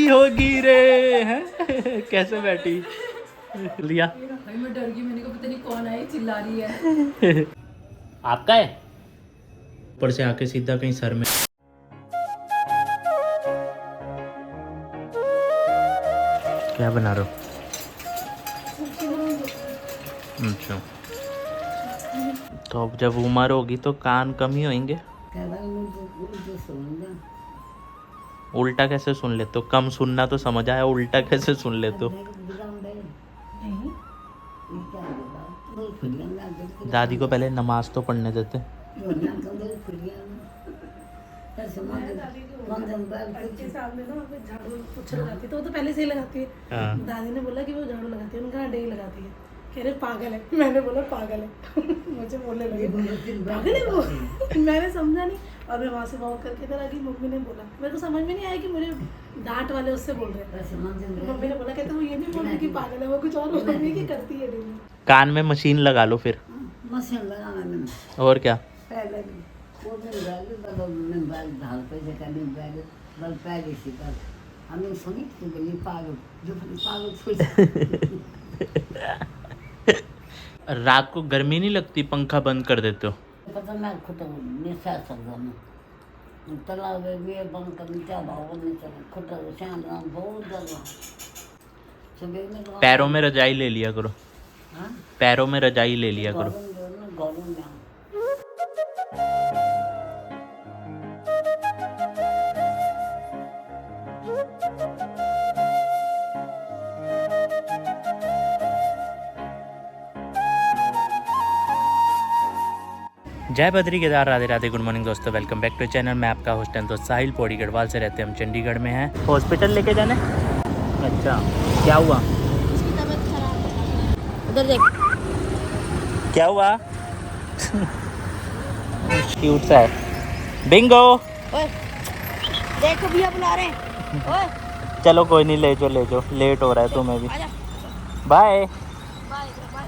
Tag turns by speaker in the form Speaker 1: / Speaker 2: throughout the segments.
Speaker 1: होगी रे हैं। कैसे बैठी लिया।
Speaker 2: भाई मैं डर गई, मैंने कहा पता नहीं कौन आई चिल्ला रही है।
Speaker 1: आपका है ऊपर से आके सीधा कहीं सर में। क्या बना रहे हो? अच्छा, तो अब जब उम्र होगी तो कान कम ही होंगे। उल्टा कैसे सुन लेते हो? कम सुनना तो समझ आया, उल्टा कैसे सुन लेते हो? दादी को पहले नमाज तो पढ़ने देते।
Speaker 2: तो वो तो पहले से ही लगाती है। दादी ने बोला कि वो झाड़ू लगाती है, उनका डेली लगाती है। कह रहे पागल है, मैंने बोला पागल है। मुझे बोलने लगे पागल है वो। मैंने समझा नहीं और मैं वहाँ से वॉक करके इधर आ गई। मम्मी ने बोला, मेरे को समझ में नहीं आया कि मुझे डांट वाले उससे बोल रहे हैं। मम्मी ने बोला कहते वो ये नहीं बोल रही कि पागल है, वो कुछ और बोल रही कि करती है डेली।
Speaker 1: कान में मशीन लगा लो फिर।
Speaker 3: मशीन लगाना मैंने
Speaker 1: और क्या?
Speaker 3: पहले वो दिन बैग में बैग ढाल पे जगह नहीं बैग बल पैर इसी पर हमें सुनी तो गली पागल जो पागल छुई।
Speaker 1: रात को गर्मी नहीं लगती? पंखा बंद कर देते हो?
Speaker 3: पता मैं खुद निशा सकता हूँ तालाब में बंद कर नीचा भाव नहीं चला खुद श्याम राम बहुत ज्यादा सुबह में
Speaker 1: पैरों में रजाई ले लिया करो।
Speaker 3: हाँ
Speaker 1: पैरों में रजाई ले लिया करो।
Speaker 3: गौरव में
Speaker 1: जय बद्री केदार, राधे राधे, गुड मॉर्निंग दोस्तों, वेलकम बैक टू चैनल। मैं आपका होस्ट एंड दोस्त साहिल पौड़ी गढ़वाल से रहते हैं हम चंडीगढ़ में हैं। हॉस्पिटल लेके जाने? अच्छा, क्या हुआ?
Speaker 4: उसकी तबीयत खराब है। उधर देख।
Speaker 1: क्या हुआ? क्यूट सा है। बिंगो।
Speaker 4: ओए देखो भैया बुला रहे हैं। ओए
Speaker 1: चलो कोई नहीं, ले जाओ लेट हो रहा है तुम्हें भी।
Speaker 4: आजा।
Speaker 1: बाय।
Speaker 4: Bye bye.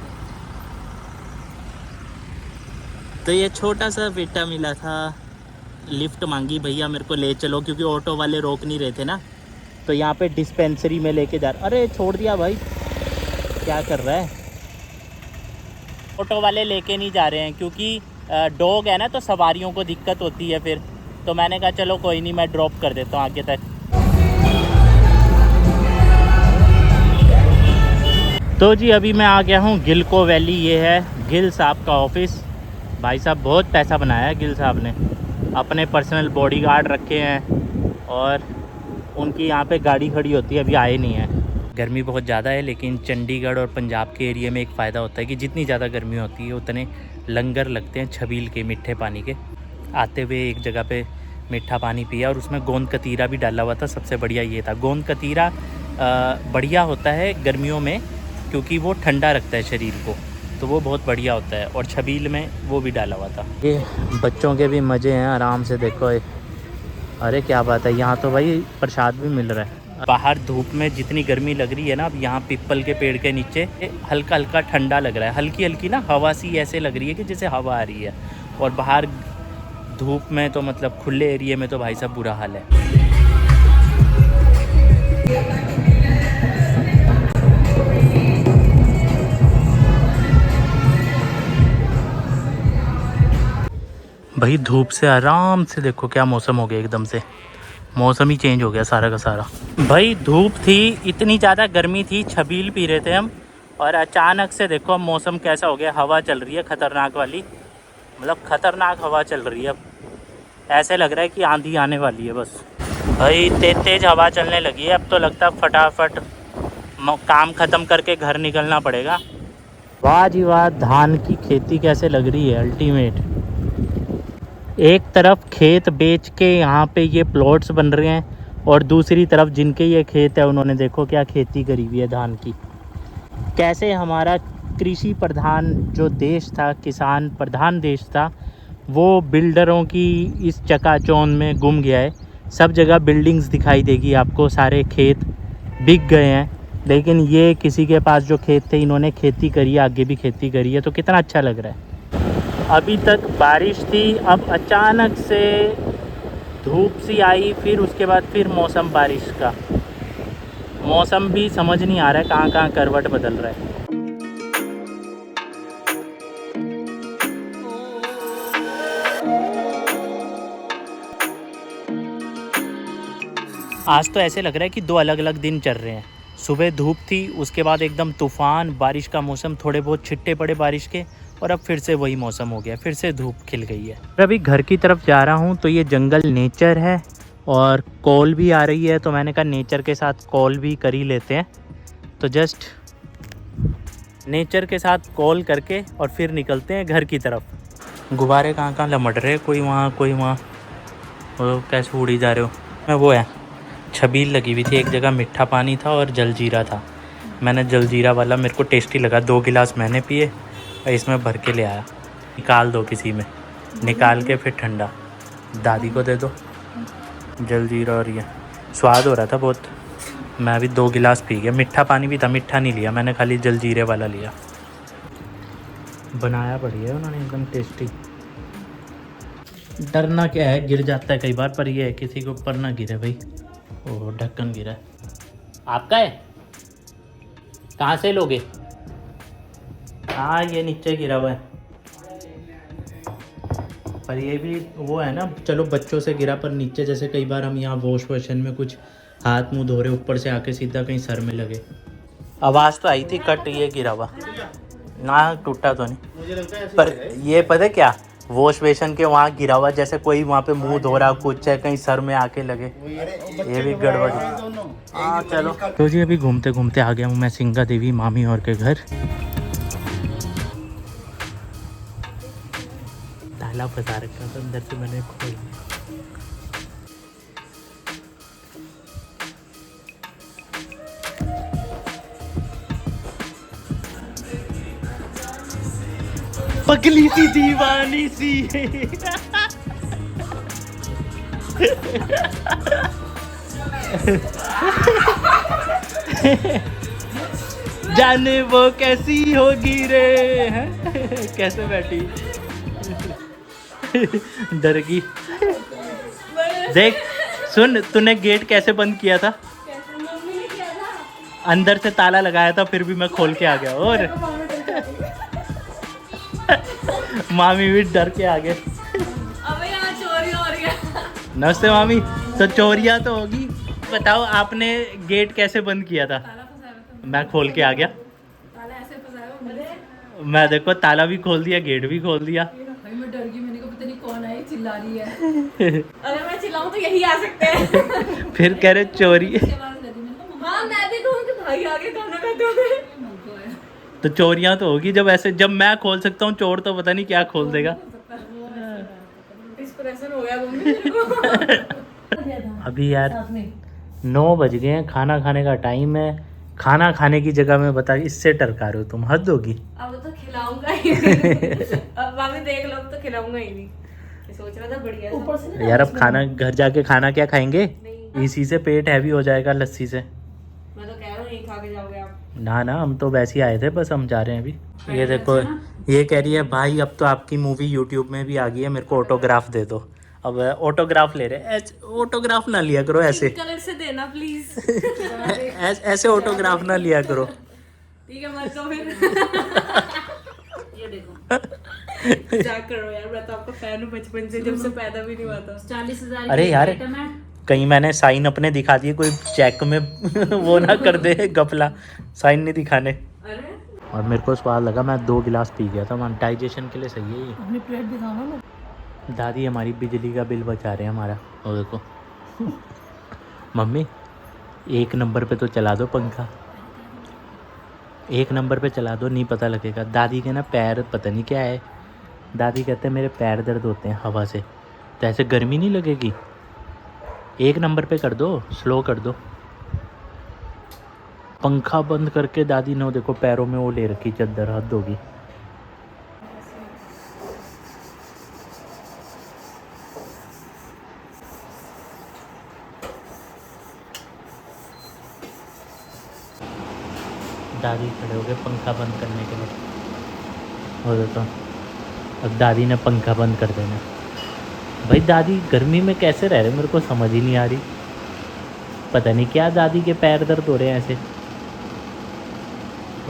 Speaker 1: तो ये छोटा सा बेटा मिला था, लिफ्ट मांगी, भैया मेरे को ले चलो, क्योंकि ऑटो वाले रोक नहीं रहे थे ना। तो यहाँ पे डिस्पेंसरी में लेके जा रहा। अरे छोड़ दिया भाई, क्या कर रहा है? ऑटो वाले लेके नहीं जा रहे हैं क्योंकि डॉग है ना, तो सवारियों को दिक्कत होती है फिर। तो मैंने कहा चलो कोई नहीं, मैं ड्रॉप कर देता हूँ आगे तक। तो जी अभी मैं आ गया हूँ गिलको वैली। ये है गिल साहब का ऑफिस। भाई साहब बहुत पैसा बनाया है गिल साहब ने, अपने पर्सनल बॉडीगार्ड रखे हैं और उनकी यहाँ पे गाड़ी खड़ी होती है। अभी आए नहीं है, गर्मी बहुत ज़्यादा है। लेकिन चंडीगढ़ और पंजाब के एरिया में एक फ़ायदा होता है कि जितनी ज़्यादा गर्मी होती है उतने लंगर लगते हैं छबील के, मीठे पानी के। आते हुए एक जगह पे मीठा पानी पिया और उसमें गोंद कतीरा भी डाला हुआ था। सबसे बढ़िया ये था, गोंद कतीरा बढ़िया होता है गर्मियों में क्योंकि वो ठंडा रखता है शरीर को, तो वो बहुत बढ़िया होता है। और छबील में वो भी डाला हुआ था। ये बच्चों के भी मज़े हैं, आराम से देखो। अरे क्या बात है, यहाँ तो भाई प्रसाद भी मिल रहा है। बाहर धूप में जितनी गर्मी लग रही है ना, अब यहाँ पीपल के पेड़ के नीचे हल्का हल्का ठंडा लग रहा है। हल्की हल्की ना हवा सी ऐसे लग रही है कि जैसे हवा आ रही है। और बाहर धूप में तो मतलब खुले एरिया में तो भाई साहब बुरा हाल है। भाई धूप से आराम से देखो क्या मौसम हो गया, एकदम से मौसम ही चेंज हो गया सारा का सारा। भाई धूप थी, इतनी ज़्यादा गर्मी थी, छबील पी रहे थे हम, और अचानक से देखो मौसम कैसा हो गया। हवा चल रही है खतरनाक वाली, मतलब खतरनाक हवा चल रही है। अब ऐसे लग रहा है कि आंधी आने वाली है बस। भाई तेज हवा चलने लगी है। अब तो लगता है फटाफट काम ख़त्म करके घर निकलना पड़ेगा। वाह जी वाह, धान की खेती कैसे लग रही है, अल्टीमेट। एक तरफ खेत बेच के यहाँ पे ये प्लॉट्स बन रहे हैं और दूसरी तरफ जिनके ये खेत है उन्होंने देखो क्या खेती करी हुई है धान की। कैसे हमारा कृषि प्रधान जो देश था, किसान प्रधान देश था, वो बिल्डरों की इस चकाचौंध में गुम गया है। सब जगह बिल्डिंग्स दिखाई देगी आपको, सारे खेत बिक गए हैं। लेकिन ये किसी के पास जो खेत थे, इन्होंने खेती करी है, आगे भी खेती करी है, तो कितना अच्छा लग रहा है। अभी तक बारिश थी, अब अचानक से धूप सी आई, फिर उसके बाद फिर मौसम बारिश का। मौसम भी समझ नहीं आ रहा है कहाँ कहाँ करवट बदल रहा है। आज तो ऐसे लग रहा है कि 2 अलग अलग दिन चल रहे हैं। सुबह धूप थी, उसके बाद एकदम तूफ़ान, बारिश का मौसम, थोड़े बहुत छिट्टे पड़े बारिश के, और अब फिर से वही मौसम हो गया, फिर से धूप खिल गई है। अभी घर की तरफ जा रहा हूँ तो ये जंगल नेचर है और कॉल भी आ रही है, तो मैंने कहा नेचर के साथ कॉल भी कर ही लेते हैं। तो जस्ट नेचर के साथ कॉल करके और फिर निकलते हैं घर की तरफ। गुब्बारे कहाँ कहाँ लमट रहे, कोई वहाँ कोई वहाँ, वो कैसे उड़ी जा रहे हो। मैं वो है छबील लगी हुई थी, एक जगह मीठा पानी था और जलजीरा था। मैंने जलजीरा वाला, मेरे को टेस्टी लगा, 2 गिलास मैंने पिए और इसमें भर के ले आया। निकाल दो किसी में, निकाल के फिर ठंडा दादी को दे दो जलजीरा। और ये स्वाद हो रहा था बहुत, मैं अभी 2 गिलास पी गया। मीठा पानी भी था, मीठा नहीं लिया मैंने, खाली जलजीरे वाला लिया। बनाया बढ़िया उन्होंने, एकदम टेस्टी। डरना क्या है, गिर जाता है कई बार, पर ये है किसी के ऊपर ना गिरे भाई। ओह ढक्कन गिरा है। आपका है? कहाँ से लोगे? हाँ ये नीचे गिरा हुआ है, पर ये भी वो है ना, चलो बच्चों से गिरा, पर नीचे जैसे कई बार हम यहाँ वॉश बेसिन में कुछ हाथ मुंह धो रहे, ऊपर से आके सीधा कहीं सर में लगे। आवाज़ तो आई थी कट, ये गिरा हुआ ना, टूटा तो नहीं। पर ये पता है क्या, वॉश बेसिन के वहाँ गिरा हुआ, जैसे कोई वहाँ पे मुंह धो रहा, कुछ है कहीं सर में आके लगे, ये भी गड़बड़। हाँ चलो। तो जी अभी घूमते घूमते आ गया हूँ मैं सिंगा देवी मामी और के घर। ताला फंसा रखा था अंदर से, मैंने खोल दिया। पगली सी दीवानी सी जाने वो कैसी होगी रे, हैं? कैसे बैठी डर गई। देख सुन, तूने गेट कैसे बंद किया था? अंदर से ताला लगाया था, फिर भी मैं खोल के आ गया। और मामी भी डर के आ गए।
Speaker 2: अबे यहाँ चोरी हो रही है।
Speaker 1: नमस्ते मामी। तो चोरियां तो होगी, बताओ आपने गेट कैसे बंद किया था? मैं खोल के आ गया।
Speaker 2: ताला ऐसे फंसाया हुआ।
Speaker 1: मैं देखो ताला भी खोल दिया, गेट भी खोल दिया।
Speaker 2: भाई मैं डर गई, मैंने कहा पता नहीं कौन है चिल्ला रही है। अगर मैं चिल्लाऊं तो यही आ सकते हैं।
Speaker 1: फिर कह रहे चोरी।
Speaker 2: हाँ मैं भी कहूँ कि भाई आगे खाना खाते हुए।
Speaker 1: तो चोरियां तो होगी, जब ऐसे, जब मैं खोल सकता हूँ, चोर तो पता नहीं क्या खोल देगा।
Speaker 2: इंस्पिरेशन हो गया मम्मी।
Speaker 1: अभी यार 9 बज गए हैं, खाना खाने का टाइम है। खाना खाने की जगह में बता, इससे टरका रहे हो तुम, हद होगी।
Speaker 2: अब तो खिलाऊंगा ही नहीं। अब मामी देख लो, अब तो खिलाऊंगा ही नहीं। मैं सोच रहा था बढ़िया ऊपर से
Speaker 1: यार अब खाना, घर जाके खाना क्या खाएंगे? इसी से पेट हैवी हो जाएगा, लस्सी से।
Speaker 2: मैं तो कह रहा हूँ यही खा के जाओगे आप।
Speaker 1: ना ना, हम तो वैसे ही आए थे, बस हम जा रहे हैं अभी। ये देखो, ये कह रही है भाई अब तो आपकी मूवी यूट्यूब में भी आ गई है, मेरे को ऑटोग्राफ दे दो। अब ऑटोग्राफ ले रहे, ऑटोग्राफ ना लिया करो ऐसे।
Speaker 2: कलर से देना प्लीज।
Speaker 1: ऐसे ऑटोग्राफ ना लिया करो।
Speaker 2: ठीक है मत तो फिर। ये देखो मजाक करो यार, मैं तो आपका फैन हूँ बचपन से, जब से पैदा भी नहीं हुआ था। 40,000।
Speaker 1: अरे यार कहीं मैंने साइन अपने दिखा दिए, कोई चेक में वो ना कर दे गपला, साइन नहीं दिखाने।
Speaker 2: अरे
Speaker 1: और मेरे को स्वाद लगा, मैं 2 गिलास पी गया था, वहाँ डाइजेशन के लिए सही है ये।
Speaker 2: अपनी प्लेट दिखाओ ना।
Speaker 1: दादी हमारी बिजली का बिल बचा रहे हैं हमारा। और देखो मम्मी 1 नंबर पे तो चला दो पंखा, 1 नंबर पे चला दो, नहीं पता लगेगा। दादी के ना पैर पता नहीं क्या है, दादी कहते हैं मेरे पैर दर्द होते हैं हवा से, तो ऐसे गर्मी नहीं लगेगी। 1 नंबर पे कर दो, स्लो कर दो। पंखा बंद करके दादी ने देखो पैरों में वो ले रखी चद्दर, हद होगी। दादी खड़े हो गए पंखा बंद करने के लिए। और देखो अब दादी ने पंखा बंद कर देना। भाई दादी गर्मी में कैसे रह रहे, मेरे को समझ ही नहीं आ रही। पता नहीं क्या दादी के पैर दर्द हो रहे हैं ऐसे।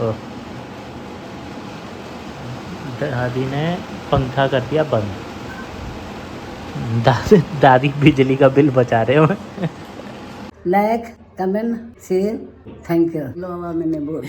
Speaker 1: ओह, दादी ने पंखा कर दिया बंद। दादी बिजली का बिल बचा रहे हो।
Speaker 3: Like comment share thank you. लो मैंने बोल